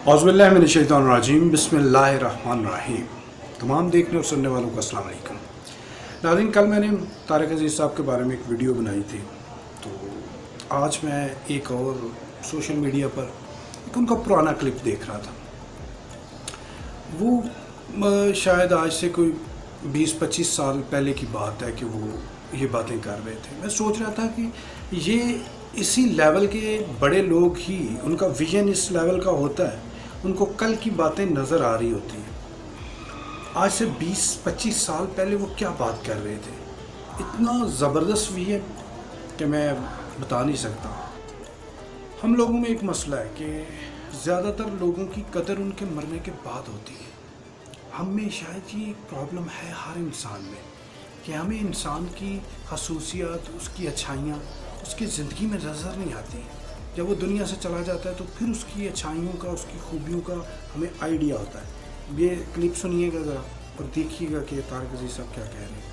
औज़ुबिल्लाहिमिनश्शैतानिर्रजीम बिस्मिल्लाहिर्रहमानिर्रहीम। तमाम देखने और सुनने वालों को अस्सलाम वालेकुम। नाज़रीन, कल मैंने तारिक अज़ीज़ साहब के बारे में एक वीडियो बनाई थी, तो आज मैं एक और सोशल मीडिया पर एक उनका पुराना क्लिप देख रहा था। वो शायद आज से कोई 20-25 साल पहले की बात है कि वो ये बातें कर रहे थे। मैं सोच रहा था कि ये इसी लेवल के बड़े लोग ही, उनका विजन इस लेवल का होता है, उनको कल की बातें नज़र आ रही होती हैं। आज से 20-25 साल पहले वो क्या बात कर रहे थे, इतना ज़बरदस्त विजन कि मैं बता नहीं सकता। हम लोगों में एक मसला है कि ज़्यादातर लोगों की कदर उनके मरने के बाद होती है। हम में शायद ये प्रॉब्लम है हर इंसान में कि हमें इंसान की खसूसियात, उसकी अच्छाइयाँ उसकी ज़िंदगी में नज़र नहीं आती। जब वो दुनिया से चला जाता है तो फिर उसकी अच्छाइयों का, उसकी खूबियों का हमें आइडिया होता है। ये क्लिप सुनिएगा ज़रा और देखिएगा कि तारिक अज़ीज़ साहब क्या कह रहे हैं।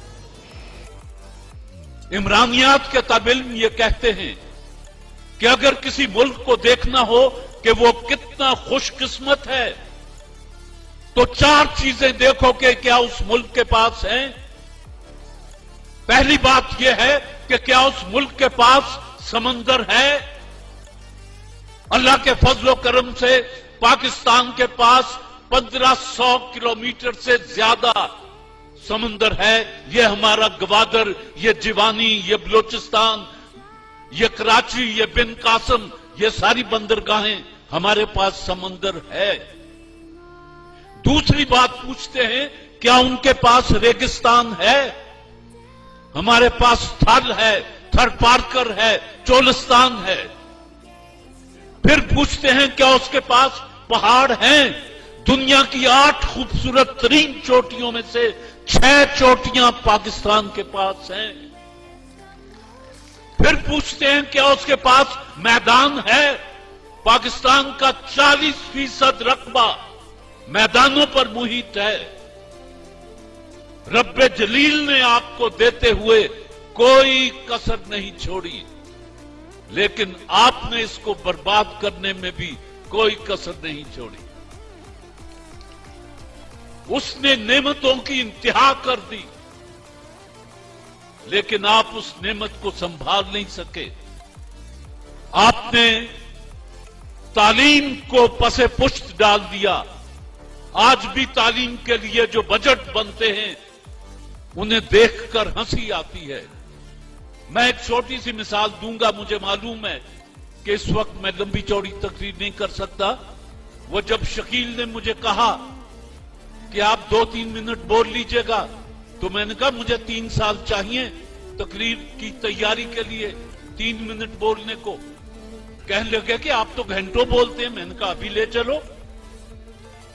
इमरानियात के ताबिल ये कहते हैं कि अगर किसी मुल्क को देखना हो कि वो कितना खुशकिस्मत है, तो 4 चीजें देखो कि क्या उस मुल्क के पास हैं। पहली बात यह है कि क्या उस मुल्क के पास समंदर है। अल्लाह के फजलो करम से पाकिस्तान के पास 1500 किलोमीटर से ज्यादा समंदर है। ये हमारा गवादर, ये जिवानी, ये बलोचिस्तान, ये कराची, ये बिन कासम, ये सारी बंदरगाहें हमारे पास समंदर है। दूसरी बात पूछते हैं, क्या उनके पास रेगिस्तान है। हमारे पास थल है, थर पारकर है, चोलिस्तान है। फिर पूछते हैं, क्या उसके पास पहाड़ हैं। दुनिया की 8 खूबसूरत तरीन चोटियों में से 6 चोटियां पाकिस्तान के पास हैं। फिर पूछते हैं, क्या उसके पास मैदान है। पाकिस्तान का 40% रकबा मैदानों पर मुहित है। रब्बे जलील ने आपको देते हुए कोई कसर नहीं छोड़ी, लेकिन आपने इसको बर्बाद करने में भी कोई कसर नहीं छोड़ी। उसने नेमतों की इंतहा कर दी, लेकिन आप उस नेमत को संभाल नहीं सके। आपने तालीम को पसे पुष्ट डाल दिया। आज भी तालीम के लिए जो बजट बनते हैं, उन्हें देखकर हंसी आती है। मैं एक छोटी सी मिसाल दूंगा। मुझे मालूम है कि इस वक्त मैं लंबी चौड़ी तकरीर नहीं कर सकता। वो जब शकील ने मुझे कहा कि आप 2-3 मिनट बोल लीजिएगा, तो मैंने कहा मुझे 3 साल चाहिए तकरीर की तैयारी के लिए 3 मिनट बोलने को। कहने लगे कि आप तो घंटों बोलते हैं। मैंने कहा अभी ले चलो,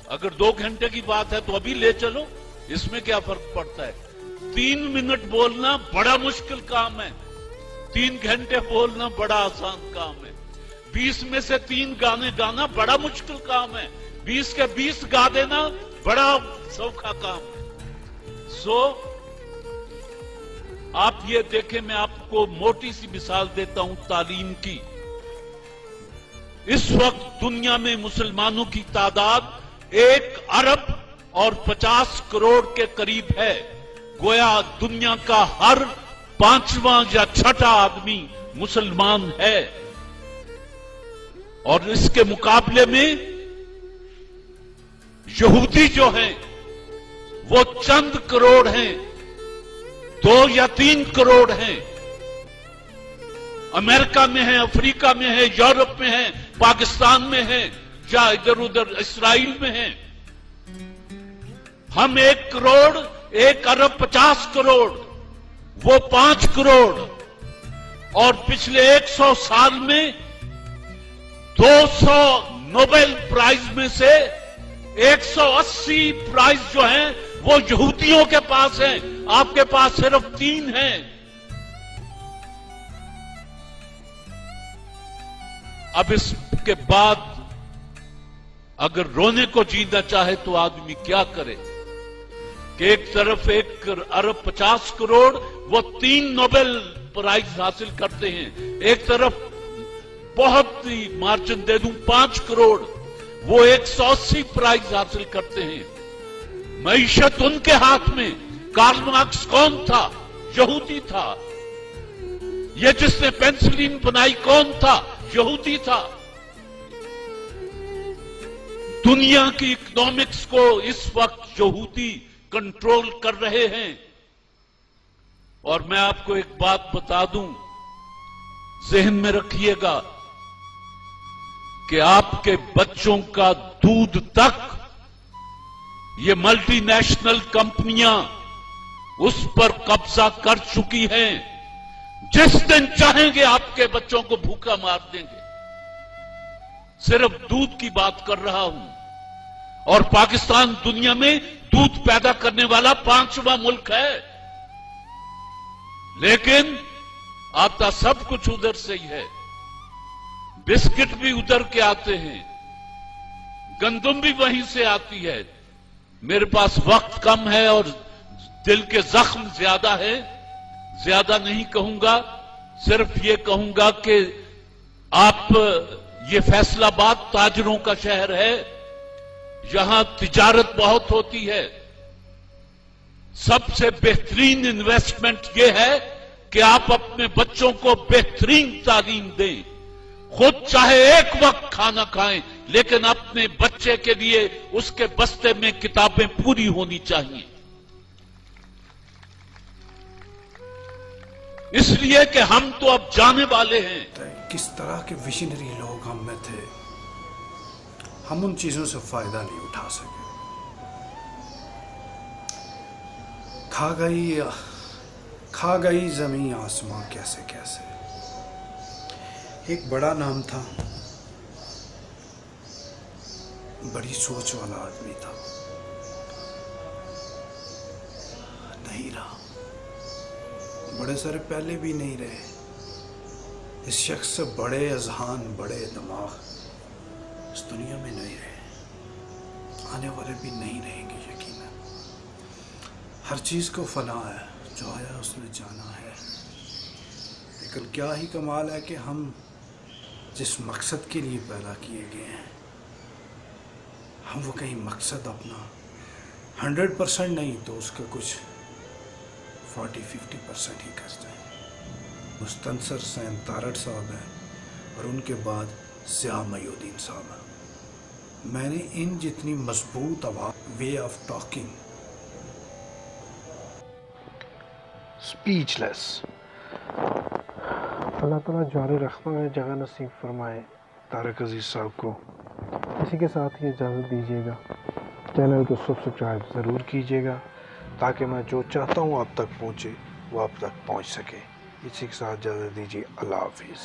अगर 2 घंटे की बात है तो अभी ले चलो, इसमें क्या फर्क पड़ता है। 3 मिनट बोलना बड़ा मुश्किल काम है, 3 घंटे बोलना बड़ा आसान काम है। 20 में से 3 गाने गाना बड़ा मुश्किल काम है, 20 के 20 गा देना बड़ा सौखा काम है। सो आप ये देखें, मैं आपको मोटी सी मिसाल देता हूं तालीम की। इस वक्त दुनिया में मुसलमानों की तादाद 1 अरब और 50 करोड़ के करीब है। गोया दुनिया का हर 5वां या 6ठा आदमी मुसलमान है, और इसके मुकाबले में यहूदी जो हैं वो चंद करोड़ हैं, 2 या 3 करोड़ हैं। अमेरिका में है, अफ्रीका में है, यूरोप में है, पाकिस्तान में है, या इधर उधर इस्राइल में है। हम 1 करोड़, 1 अरब 50 करोड़, वो 5 करोड़, और पिछले 100 साल में 200 नोबेल प्राइज में से 180 प्राइज जो हैं वो यहूदियों के पास हैं। आपके पास सिर्फ 3 हैं। अब इसके बाद अगर रोने को जीना चाहे तो आदमी क्या करे कि एक तरफ 1 अरब 50 करोड़, वो 3 नोबेल प्राइज हासिल करते हैं। एक तरफ बहुत ही मार्जिन दे दूं 5 करोड़, वो 180 प्राइज हासिल करते हैं। मईशत उनके हाथ में। कार्ल मार्क्स कौन था? यहूदी था। ये जिसने पेंसिलिन बनाई कौन था? यहूदी था। दुनिया की इकोनॉमिक्स को इस वक्त यहूदी कंट्रोल कर रहे हैं। और मैं आपको एक बात बता दूं, जहन में रखिएगा कि आपके बच्चों का दूध तक ये मल्टीनेशनल कंपनियां उस पर कब्जा कर चुकी हैं। जिस दिन चाहेंगे आपके बच्चों को भूखा मार देंगे। सिर्फ दूध की बात कर रहा हूं। और पाकिस्तान दुनिया में दूध पैदा करने वाला 5वां मुल्क है। लेकिन आता सब कुछ उधर से ही है। बिस्किट भी उधर के आते हैं, गंदुम भी वहीं से आती है। मेरे पास वक्त कम है और दिल के जख्म ज्यादा है। ज्यादा नहीं कहूंगा, सिर्फ ये कहूंगा कि आप, ये फैसलाबाद ताजरों का शहर है। यहां तिजारत बहुत होती है। सबसे बेहतरीन इन्वेस्टमेंट ये है कि आप अपने बच्चों को बेहतरीन तालीम दें। खुद चाहे एक वक्त खाना खाएं, लेकिन अपने बच्चे के लिए उसके बस्ते में किताबें पूरी होनी चाहिए। इसलिए कि हम तो अब जाने वाले हैं। किस तरह के विजनरी लोग हम में थे, हम उन चीजों से फायदा नहीं उठा सके। खा गई जमीन आसमां कैसे कैसे। एक बड़ा नाम था, बड़ी सोच वाला आदमी था, नहीं रहा। बड़े सारे पहले भी नहीं रहे। इस शख्स से बड़े अजहान, बड़े दिमाग इस दुनिया में नहीं रहे। आने वाले भी नहीं रहेंगे यकीनन। हर चीज को फना है, जो आया उसने जाना है। लेकिन क्या ही कमाल है कि हम जिस मकसद के लिए पैदा किए गए हैं, हम वो कहीं मकसद अपना 100% नहीं तो उसका कुछ 40-50% ही कर जाए। मुस्तनसर सैन तारड़ साहब हैं और उनके बाद ज़िया मयूद्दीन साहब हैं। मैंने इन जितनी मजबूत आवाज़, वे ऑफ टॉकिंग, स्पीचलेस। अल्लाह ताला जारी रखता है, जगह नसीब फरमाए तारक अजीज़ साहब को। इसी के साथ ही इजाज़त दीजिएगा। चैनल को सब्सक्राइब ज़रूर कीजिएगा ताकि मैं जो चाहता हूँ आप तक पहुँचे वो आप तक पहुँच सके। इसी के साथ इजाज़त दीजिए। अल्लाह हाफिज़।